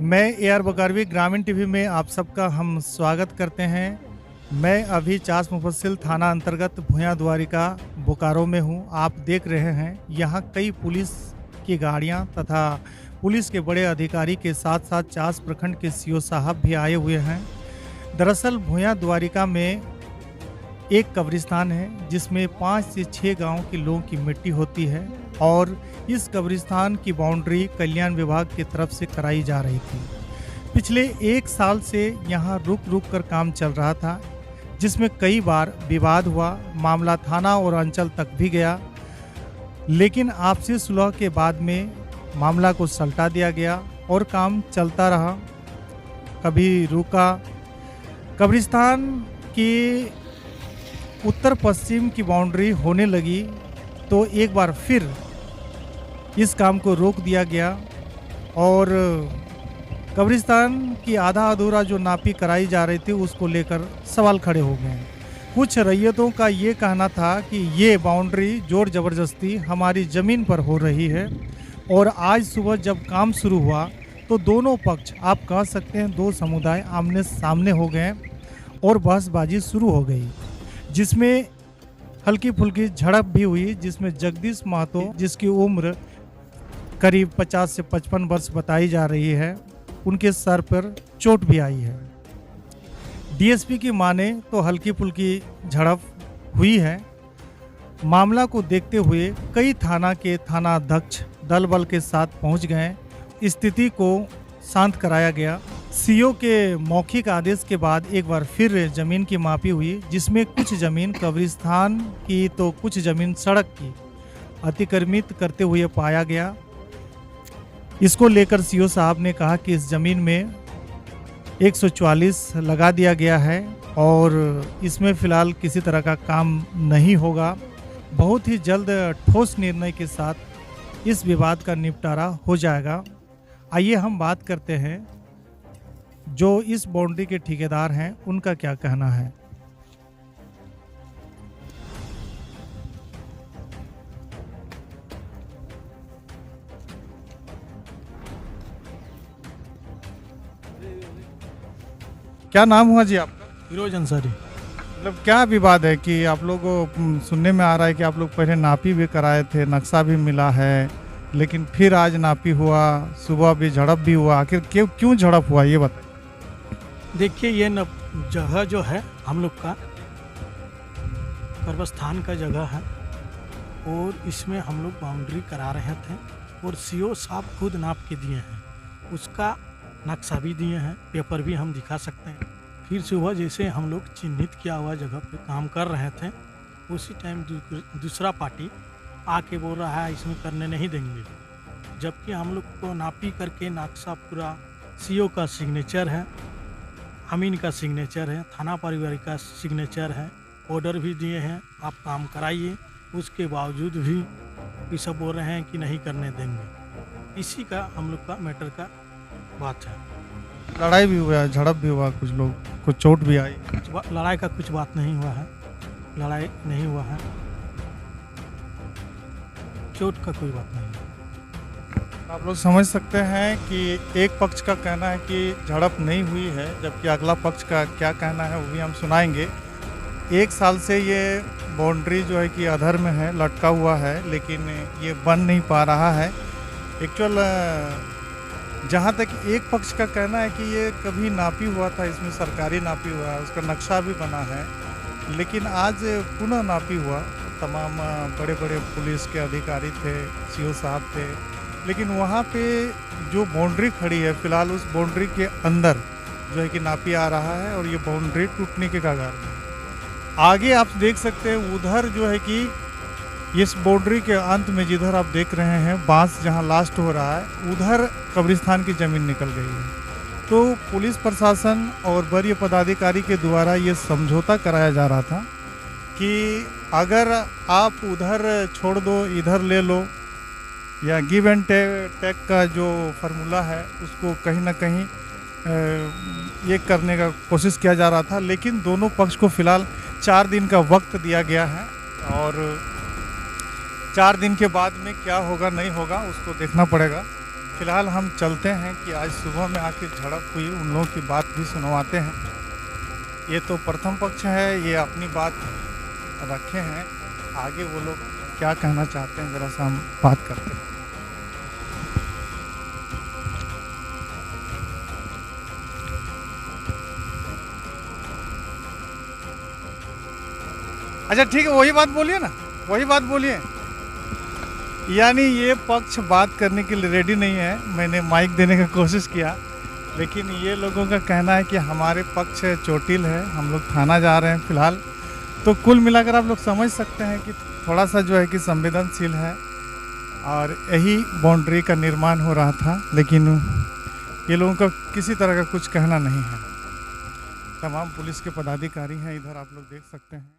मैं A R बकारवी ग्रामीण TV में आप सबका हम स्वागत करते हैं। मैं अभी चास मुफस्सिल थाना अंतर्गत भुया द्वारिका बोकारो में हूं। आप देख रहे हैं यहां कई पुलिस की गाड़ियां तथा पुलिस के बड़े अधिकारी के साथ साथ चास प्रखंड के सीओ साहब भी आए हुए हैं। दरअसल भुया द्वारिका में एक कब्रिस्तान है जिसमें 5 से 6 गांव के लोगों की मिट्टी होती है और इस कब्रिस्तान की बाउंड्री कल्याण विभाग की तरफ से कराई जा रही थी। पिछले 1 साल से यहां रुक रुक कर काम चल रहा था, जिसमें कई बार विवाद हुआ, मामला थाना और अंचल तक भी गया, लेकिन आपसी सुलह के बाद में मामला को सल्टा दिया गया और काम चलता रहा, कभी रुका। कब्रिस्तान की उत्तर पश्चिम की बाउंड्री होने लगी तो एक बार फिर इस काम को रोक दिया गया और कब्रिस्तान की आधा अधूरा जो नापी कराई जा रही थी उसको लेकर सवाल खड़े हो गए। कुछ रैयतों का ये कहना था कि ये बाउंड्री जोर ज़बरदस्ती हमारी ज़मीन पर हो रही है और आज सुबह जब काम शुरू हुआ तो दोनों पक्ष, आप कह सकते हैं दो समुदाय आमने सामने हो गए और बहसबाजी शुरू हो गई, जिसमें हल्की फुल्की झड़प भी हुई, जिसमें जगदीश महतो, जिसकी उम्र करीब 50 से 55 वर्ष बताई जा रही है, उनके सर पर चोट भी आई है। डीएसपी की माने तो हल्की फुल्की झड़प हुई है। मामला को देखते हुए कई थाना के थाना अध्यक्ष दल बल के साथ पहुंच गए। स्थिति को शांत कराया गया। सीओ के मौखिक आदेश के बाद एक बार फिर जमीन की मापी हुई, जिसमें कुछ जमीन कब्रिस्तान की तो कुछ जमीन सड़क की अतिक्रमित करते हुए पाया गया। इसको लेकर सीओ साहब ने कहा कि इस जमीन में 144 लगा दिया गया है और इसमें फिलहाल किसी तरह का काम नहीं होगा। बहुत ही जल्द ठोस निर्णय के साथ इस विवाद का निपटारा हो जाएगा। आइए हम बात करते हैं जो इस बाउंड्री के ठेकेदार हैं, उनका क्या कहना है। क्या नाम हुआ जी आपका? फिरोज अंसारी। मतलब क्या विवाद है कि आप लोग सुनने में आ रहा है कि आप लोग पहले नापी भी कराए थे, नक्शा भी मिला है, लेकिन फिर आज नापी हुआ, सुबह भी झड़प भी हुआ, आखिर क्यों झड़प हुआ ये बताइए। देखिए ये न जगह जो है हम लोग का कब्रिस्तान का जगह है और इसमें हम लोग बाउंड्री करा रहे थे और सीओ साहब खुद नाप के दिए हैं, उसका नक्शा भी दिए हैं, पेपर भी हम दिखा सकते हैं। फिर सुबह जैसे हम लोग चिन्हित किया हुआ जगह पे काम कर रहे थे, उसी टाइम दूसरा पार्टी आके बोल रहा है इसमें करने नहीं देंगे, जबकि हम लोग को नापी करके नक्शा पूरा सीओ का सिग्नेचर है, अमीन का सिग्नेचर है, थाना परिवार का सिग्नेचर है, ऑर्डर भी दिए हैं आप काम कराइए, उसके बावजूद भी ये सब बोल रहे हैं कि नहीं करने देंगे। इसी का हम लोग का मैटर का बात है। लड़ाई भी हुआ, झड़प भी हुआ, कुछ लोग को चोट भी आई। लड़ाई का कुछ बात नहीं हुआ है, लड़ाई नहीं हुआ है, चोट का कोई बात नहीं है। आप लोग समझ सकते हैं कि एक पक्ष का कहना है कि झड़प नहीं हुई है, जबकि अगला पक्ष का क्या कहना है वो भी हम सुनाएंगे। 1 साल से ये बाउंड्री जो है कि अधर में है, लटका हुआ है, लेकिन ये बन नहीं पा रहा है। एक्चुअल जहाँ तक एक पक्ष का कहना है कि ये कभी नापी हुआ था, इसमें सरकारी नापी हुआ है, उसका नक्शा भी बना है, लेकिन आज पुनः नापी हुआ। तमाम बड़े बड़े पुलिस के अधिकारी थे, सीओ साहब थे, लेकिन वहाँ पे जो बाउंड्री खड़ी है फिलहाल उस बाउंड्री के अंदर जो है कि नापी आ रहा है और ये बाउंड्री टूटने के कगार में। आगे आप देख सकते हैं उधर जो है कि इस बाउंड्री के अंत में जिधर आप देख रहे हैं बांस जहाँ लास्ट हो रहा है, उधर कब्रिस्तान की ज़मीन निकल गई है। तो पुलिस प्रशासन और वरीय पदाधिकारी के द्वारा ये समझौता कराया जा रहा था कि अगर आप उधर छोड़ दो इधर ले लो, या गिव एंड टेक का जो फार्मूला है उसको कहीं ना कहीं ये करने का कोशिश किया जा रहा था। लेकिन दोनों पक्ष को फिलहाल 4 दिन का वक्त दिया गया है और 4 दिन के बाद में क्या होगा नहीं होगा उसको देखना पड़ेगा। फिलहाल हम चलते हैं कि आज सुबह में आके झड़प हुई उन लोगों की बात भी सुनवाते हैं। ये तो प्रथम पक्ष है, ये अपनी बात रखे हैं, आगे वो लोग क्या कहना चाहते हैं ज़रा सा हम बात करते हैं। अच्छा ठीक है, वही बात बोलिए ना, वही बात बोलिए। यानी ये पक्ष बात करने के लिए रेडी नहीं है। मैंने माइक देने की कोशिश किया, लेकिन ये लोगों का कहना है कि हमारे पक्ष चोटिल है, हम लोग थाना जा रहे हैं फ़िलहाल। तो कुल मिलाकर आप लोग समझ सकते हैं कि थोड़ा सा जो है कि संवेदनशील है और यही बाउंड्री का निर्माण हो रहा था, लेकिन ये लोगों का किसी तरह का कुछ कहना नहीं है। तमाम पुलिस के पदाधिकारी हैं इधर, आप लोग देख सकते हैं।